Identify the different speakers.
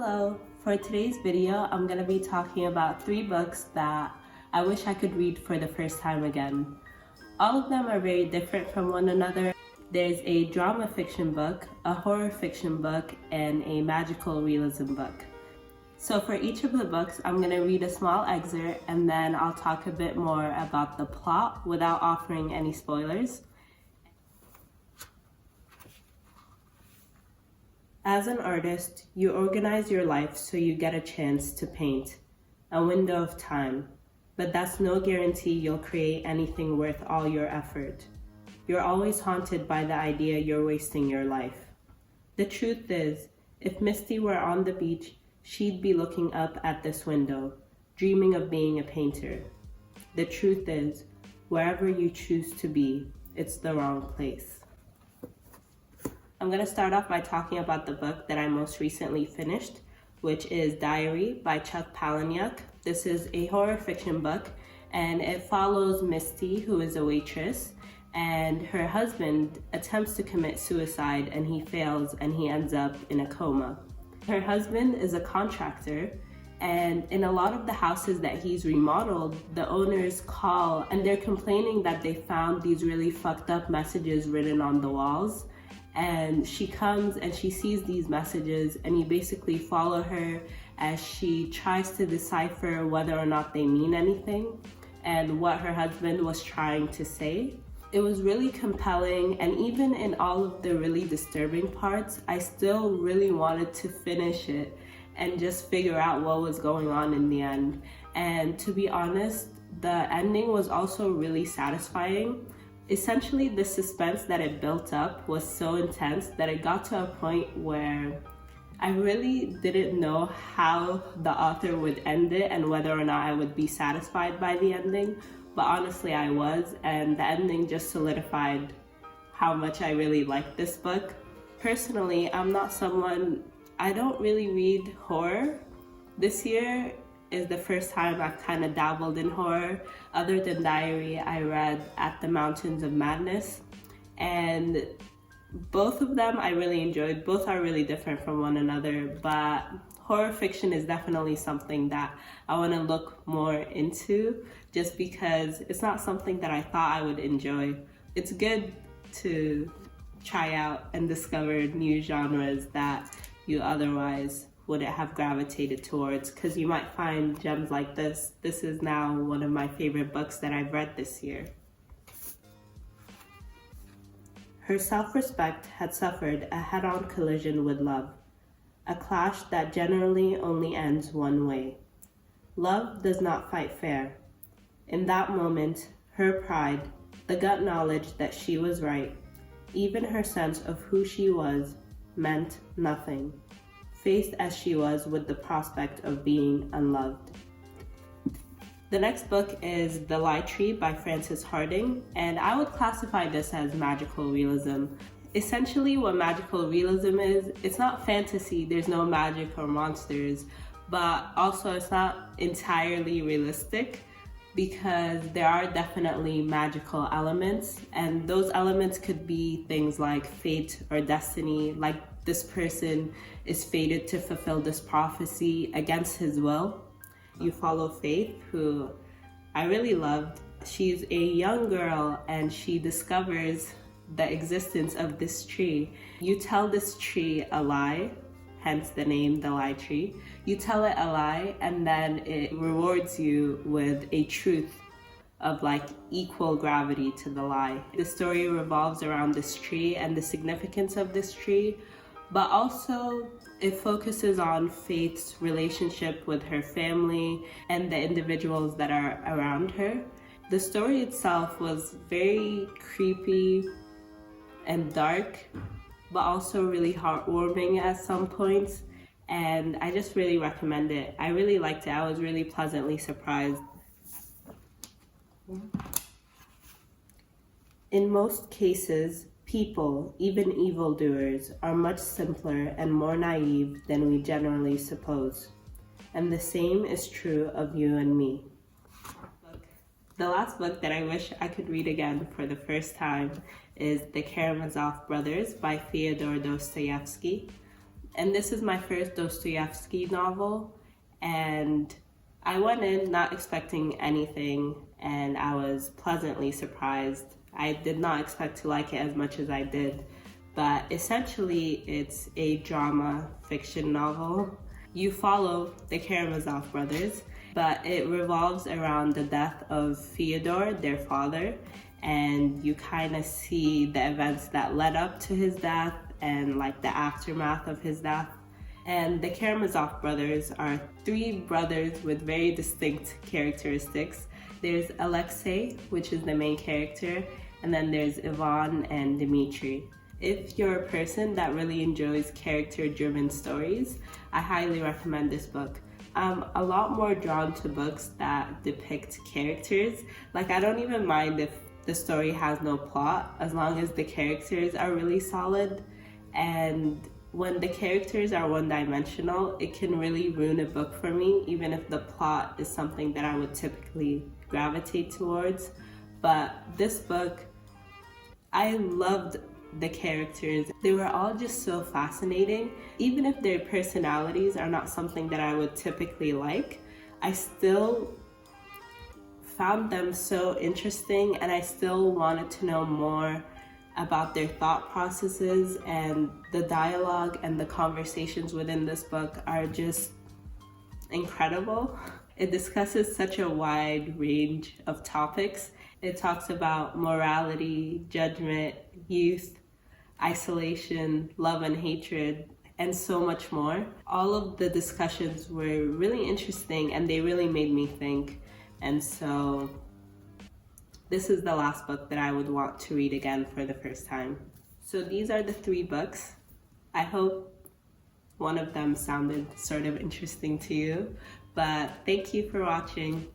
Speaker 1: Hello! For today's video, I'm going to be talking about 3 books that I wish I could read for the first time again. All of them are very different from one another. There's a drama fiction book, a horror fiction book, and a magical realism book. So for each of the books, I'm going to read a small excerpt and then I'll talk a bit more about the plot without offering any spoilers. As an artist, you organize your life so you get a chance to paint, a window of time, but that's no guarantee you'll create anything worth all your effort. You're always haunted by the idea you're wasting your life. The truth is, if Misty were on the beach, she'd be looking up at this window, dreaming of being a painter. The truth is, wherever you choose to be, it's the wrong place. I'm going to start off by talking about the book that I most recently finished, which is Diary by Chuck Palahniuk. This is a horror fiction book, and it follows Misty, who is a waitress, and her husband attempts to commit suicide, and he fails, and he ends up in a coma. Her husband is a contractor, and in a lot of the houses that he's remodeled, the owners call, and they're complaining that they found these really fucked up messages written on the walls. And she comes and she sees these messages, and you basically follow her as she tries to decipher whether or not they mean anything and what her husband was trying to say. It was really compelling, and even in all of the really disturbing parts, I still really wanted to finish it and just figure out what was going on in the end. And to be honest, the ending was also really satisfying. Essentially, the suspense that it built up was so intense that it got to a point where I really didn't know how the author would end it and whether or not I would be satisfied by the ending. But honestly, I was, and the ending just solidified how much I really liked this book. Personally, I don't really read horror. This year is the first time I've kind of dabbled in horror. Other than Diary, I read At the Mountains of Madness, and both of them I really enjoyed. Both are really different from one another, but horror fiction is definitely something that I want to look more into, just because it's not something that I thought I would enjoy. It's good to try out and discover new genres that you otherwise wouldn't have gravitated towards, because you might find gems like this. This is now one of my favorite books that I've read this year. Her self-respect had suffered a head-on collision with love, a clash that generally only ends one way. Love does not fight fair. In that moment, her pride, the gut knowledge that she was right, even her sense of who she was, meant nothing, faced as she was with the prospect of being unloved. The next book is The Lie Tree by Frances Hardinge, and I would classify this as magical realism. Essentially, what magical realism is, it's not fantasy, there's no magic or monsters, but also it's not entirely realistic, because there are definitely magical elements, and those elements could be things like fate or destiny, like this person is fated to fulfill this prophecy against his will. You follow Faith, who I really loved. She's a young girl and she discovers the existence of this tree. You tell this tree a lie, hence the name The Lie Tree. You tell it a lie and then it rewards you with a truth of like equal gravity to the lie. The story revolves around this tree and the significance of this tree, but also it focuses on Faith's relationship with her family and the individuals that are around her. The story itself was very creepy and dark, but also really heartwarming at some points, and I just really recommend it. I really liked it. I was really pleasantly surprised. In most cases, people, even evildoers, are much simpler and more naive than we generally suppose. And the same is true of you and me. The last book that I wish I could read again for the first time is The Komazov Brothers by Fyodor Dostoevsky. And this is my first Dostoevsky novel, and I went in not expecting anything, and I was pleasantly surprised. I did not expect to like it as much as I did, but essentially it's a drama fiction novel. You follow the Karamazov brothers, but it revolves around the death of Fyodor, their father, and you kind of see the events that led up to his death and like the aftermath of his death. And the Karamazov brothers are three brothers with very distinct characteristics. There's Alexei, which is the main character, and then there's Ivan and Dmitry. If you're a person that really enjoys character-driven stories, I highly recommend this book. I'm a lot more drawn to books that depict characters. Like, I don't even mind if the story has no plot, as long as the characters are really solid. And when the characters are one-dimensional, it can really ruin a book for me, even if the plot is something that I would typically gravitate towards. But this book, I loved the characters. They were all just so fascinating. Even if their personalities are not something that I would typically like, I still found them so interesting, and I still wanted to know more about their thought processes, and the dialogue and the conversations within this book are just incredible. It discusses such a wide range of topics. It talks about morality, judgment, youth, isolation, love and hatred, and so much more. All of the discussions were really interesting, and they really made me think. And so this is the last book that I would want to read again for the first time. So these are the three books. I hope one of them sounded sort of interesting to you, but thank you for watching.